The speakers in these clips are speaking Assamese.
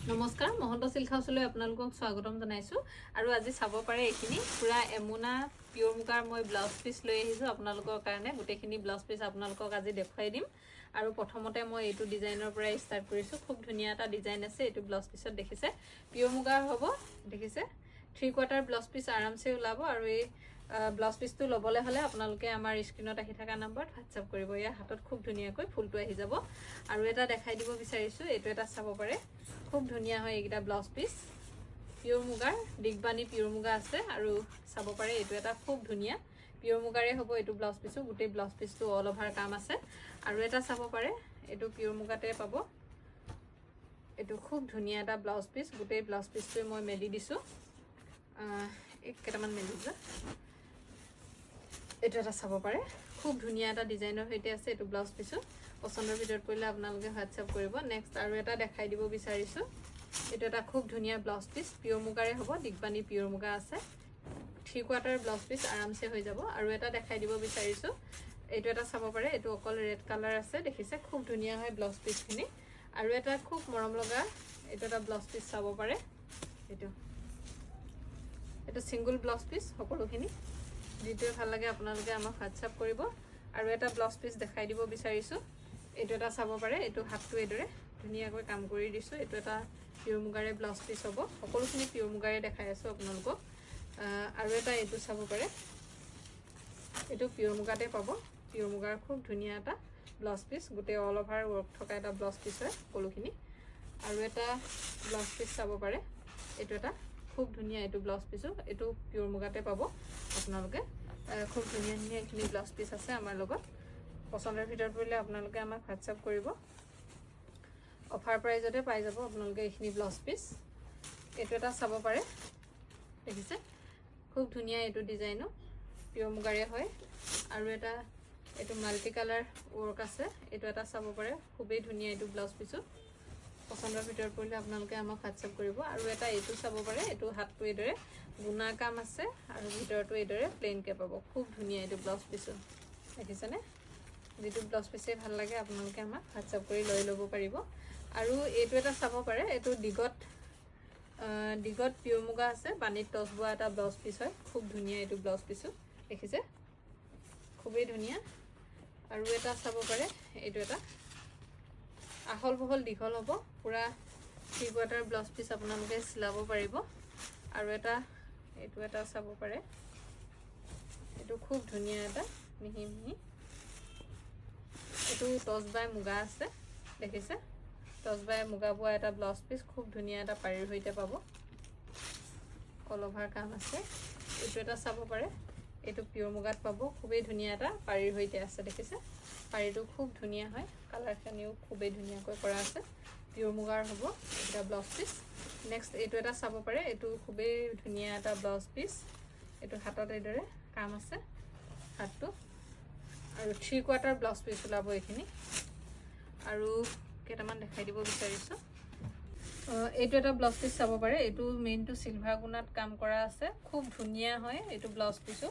নমস্কাৰ মহন্ত সিল্ক হাউচলৈ আপোনালোকক স্বাগতম জনাইছো আৰু আজি চাব পাৰে এইখিনি পুৰা এমুনা পিওৰ মুগাৰ মই ব্লাউজ পিস লৈ আহিছো আপোনালোকৰ কাৰণে গোটেইখিনি ব্লাউজ পিস আপোনালোকক আজি দেখুৱাই দিম আৰু প্ৰথমতে মই এইটো ডিজাইনৰ পৰা ষ্টাৰ্ট কৰিছো খুব ধুনীয়া এটা ডিজাইন আছে এইটো ব্লাউজ পিছত দেখিছে পিওৰ মুগাৰ হ'ব দেখিছে 3/4 ব্লাউজ পিস আৰামছে ওলাব আৰু এই ব্লাউজ পিসটো লবলে হলে আপোনালোকে আমাৰ স্ক্ৰিনত আহি থকা নম্বৰত WhatsApp কৰিব ইয়া হাতত খুব ধুনীয়াকৈ ফুলটো আহি যাব আৰু এটা দেখাই দিব বিচাৰিছো এইটো এটা চাব পাৰে খুব ধুনীয়া হয় এইটা ব্লাউজ পিস পিওৰ মুগাৰ দিগবানি পিওৰ মুগা আছে আৰু চাব পাৰে এইটো এটা খুব ধুনীয়া পিওৰ মুগাৰে হ'ব এইটো ব্লাউজ পিসো গোটেই ব্লাউজ পিসটো অল ওভাৰ কাম আছে আৰু এটা চাব পাৰে এইটো পিওর মুগাতে পাব এইটো খুব ধুনীয়া এটা ব্লাউজ পিস গোটেই ব্লাউজ পিসটো মই মেলি দিছো এক কেটামান মেলি দিছো এইটো এটা চাব পাৰে খুব ধুনীয়া এটা ডিজাইনৰ হৈতে আছে এইটো ব্লাউজ পিসো পছন্দৰ ভিতৰত পৰিলে আপোনালোকে WhatsApp কৰিব নেক্সট আৰু এটা দেখাই দিব বিচাৰিছো এইটো এটা খুব ধুনীয়া ব্লাউজ পিস পিওৰ মুগাৰে হ'ব দিগবানি পিওৰ মুগা আছে 3/4 ব্লাউজ পিস আৰামছে হৈ যাব আৰু এটা দেখাই দিব বিচাৰিছো এইটো এটা চাব পাৰে এইটো অকল ৰেড কালাৰ আছে দেখিছে খুব ধুনীয়া হয় ব্লাউজ পিসখিনি আৰু এটা খুব মৰম লগা এইটো এটা ব্লাউজ পিস চাব পাৰে এইটো সিঙ্গল ব্লাউজ পিস সকলোখিনি যেটো ভাল লাগে আপোনালোকে আমাক WhatsApp কৰিব আৰু এটা ব্লাউজ পিস দেখাই দিব বিচাৰিছো এইটো এটা চাব পাৰে এইটো হাতটো এদৰে ধুনীয়াকৈ কাম কৰি দিছো এইটো এটা পিওৰ মুগাৰে ব্লাউজ পিস হ'ব সকলোখিনি পিওৰ মুগাৰে দেখাই আছো আপোনালোকক আৰু এটা এইটো চাব পাৰে এইটো পিওৰ মুগাতে পাব পিওৰ মুগাৰ খুব ধুনীয়া এটা ব্লাউজ পিস গোটে অল ওভাৰ ওয়াৰ্ক থকা এটা ব্লাউজ পিস হয় সকলোখিনি আৰু এটা ব্লাউজ পিস চাব পাৰে এইটো এটা খুব ধুনীয়া এইটো ব্লাউজ পিসো এইটো পিওর মুগাতে পাব আপোনালোকে খুব ধুনীয়া ধুনীয়া এখিনি ব্লাউজ পিস আছে আমাৰ লগত পছন্দৰ ভিতৰত পৰিলে আপোনালোকে আমাক WhatsApp কৰিব অফাৰ প্ৰাইজতে পাই যাব আপোনালোকে এখিনি ব্লাউজ পিস এইটো এটা চাব পাৰে দেখিছে খুব ধুনীয়া এইটো ডিজাইনো পিওৰ মুগাৰে হয় আৰু এটা এইটো মাল্টি কালাৰ ওয়াৰ্ক আছে এইটো এটা চাব পাৰে খুবেই ধুনীয়া এইটো ব্লাউজ পিসো পছন্দৰ ভিতৰত পৰিলে আপোনালোকে আমাক WhatsApp কৰিব আৰু এটা এইটো চাব পাৰে এইটো হাতটো এদৰে গুণা কাম আছে আৰু ভিতৰটো এদৰে প্লেন কে পাব খুব ধুনীয়া এইটো ব্লাউজ পিসো দেখিছেনে যেটো ব্লাউজ পিসে ভাল লাগে আপোনালোকে আমাক WhatsApp কৰি লৈ ল'ব পাৰিব আৰু এইটো এটা চাব পাৰে এইটো দিগত পিওৰ মুগা আছে বানিত টস বোৱা এটা ব্লাউজ পিস হয় খুব ধুনীয়া এইটো ব্লাউজ পিসো দেখিছে খুবেই ধুনীয়া আৰু এটা চাব পাৰে এইটো এটা আহল বহল দীঘল হ'ব পুৰা 3/4 ব্লাউজ পিস আপোনালোকে চিলাব পাৰিব আৰু এটা এইটো এটা চাব পাৰে এইটো খুব ধুনীয়া এটা মিহি মিহি এইটো টস বাই মুগা আছে দেখিছে টস বাই মুগা বোৱা এটা ব্লাউজ পিস খুব ধুনীয়া এটা পাৰিৰ হৈতে পাব অল ওভাৰ কাম আছে এইটো এটা চাব পাৰে এইটো পিওৰ মুগাত পাব খুবেই ধুনীয়া এটা পাৰিৰ হৈতে আছে দেখিছে পাৰিটো খুব ধুনীয়া হয় কালাৰখিনিও খুবেই ধুনীয়াকৈ কৰা আছে পিওৰ মুগাৰ হ'ব এটা ব্লাউজ পিস নেক্সট এইটো এটা চাব পাৰে এইটো খুবেই ধুনীয়া এটা ব্লাউজ পিস এইটো হাতত এদৰে কাম আছে হাতটো আৰু 3/4 ব্লাউজ পিস ওলাব এইখিনি আৰু কেটামান দেখাই দিব বিচাৰিছো এইটো এটা ব্লাউজ পিস চাব পাৰে এইটো মেইনটো সিলভাৰ গুণাত কাম কৰা আছে খুব ধুনীয়া হয় এইটো ব্লাউজ পিসো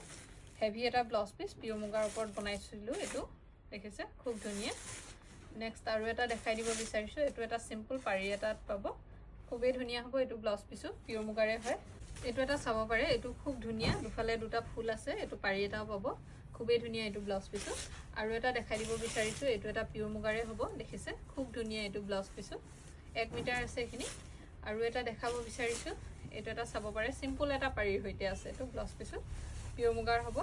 হেভি এটা ব্লাউজ পিস পিওর মুগাৰ ওপৰত বনাইছিলো এইটো দেখিছে খুব ধুনীয়া নেক্সট আৰু এটা দেখাই দিব বিচাৰিছো এইটো এটা সিম্পল পাৰি এটাত পাব খুবেই ধুনীয়া হ'ব এইটো ব্লাউজ পিসো পিওৰ মুগাৰে হয় এইটো এটা চাব পাৰে এইটো খুব ধুনীয়া দুফালে দুটা ফুল আছে এইটো পাৰি এটাও পাব খুবেই ধুনীয়া এইটো ব্লাউজ পিসো আৰু এটা দেখাই দিব বিচাৰিছো এইটো এটা পিওৰ মুগাৰে হ'ব দেখিছে খুব ধুনীয়া এইটো ব্লাউজ পিসো 1 মিটাৰ আছে এখিনি আৰু এটা দেখাব বিচাৰিছো এইটো এটা চাব পাৰে সিম্পল এটা পাৰিৰ হৈতে আছে এইটো ব্লাউজ পিসো পিওৰ মুগাৰ হ'ব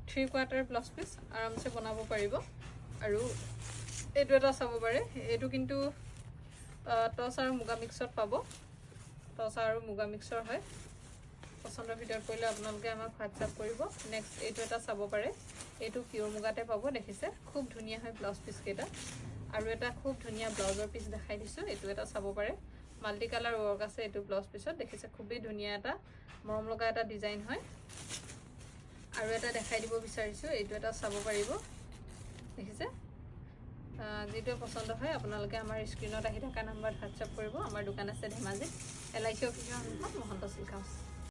3/4 ব্লাউজ পিস আৰামছে বনাব পাৰিব আৰু এইটো এটা চাব পাৰে এইটো কিন্তু টস আৰু মুগা মিক্সত পাব টস আৰু মুগা মিক্সৰ হয় পছন্দৰ ভিতৰত পৰিলে আপোনালোকে আমাক WhatsApp কৰিব নেক্সট এইটো এটা চাব পাৰে এইটো পিওৰ মুগাতে পাব দেখিছে খুব ধুনীয়া হয় ব্লাউজ পিস কেটা আৰু এটা খুব ধুনীয়া ব্লাউজৰ পিস দেখাই দিছো এইটো এটা চাব পাৰে মাল্টি কালাৰ ওয়াৰ্ক আছে এইটো ব্লাউজ পিসত দেখিছে খুবেই ধুনীয়া এটা মৰম লগা এটা ডিজাইন হয় আৰু এটা দেখাই দিব বিচাৰিছো এইটো এটা চাব পাৰিব দেখিছে যেটো পছন্দ হয় আপোনালোকে আমাৰ স্ক্ৰিনত আহি থকা নম্বৰত WhatsApp কৰিব আমাৰ দোকান আছে ধেমাজি LIC অফিচৰ সন্মুখত মহন্ত সিল্ক হাউচ